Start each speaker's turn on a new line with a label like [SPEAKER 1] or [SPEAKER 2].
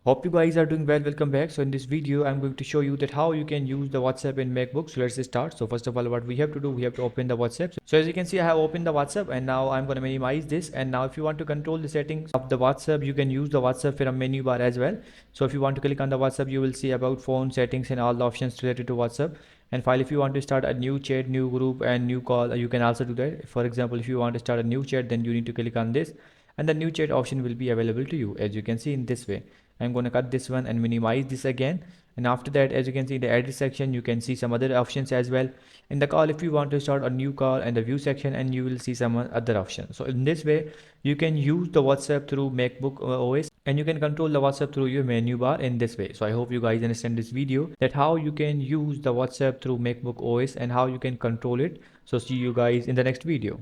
[SPEAKER 1] Hope you guys are doing well. Welcome back. So in this video, I'm going to show you that how you can use the WhatsApp in MacBook. So let's start. So first of all, what we have to do, we have to open the WhatsApp. So as you can see, I have opened the WhatsApp and now I'm going to minimize this. And now if you want to control the settings of the WhatsApp, you can use the WhatsApp from menu bar as well. So if you want to click on the WhatsApp, you will see about phone settings and all the options related to WhatsApp. And file, if you want to start a new chat, new group and new call, you can also do that. For example, if you want to start a new chat, then you need to click on this and the new chat option will be available to you, as you can see in this way. I'm going to cut this one and minimize this again. And after that, as you can see in the edit section, you can see some other options as well. In the call, if you want to start a new call, and the view section, and you will see some other options. So in this way, you can use the WhatsApp through MacBook OS, and you can control the WhatsApp through your menu bar in this way. So I hope you guys understand this video, that how you can use the WhatsApp through MacBook OS and how you can control it. So see you guys in the next video.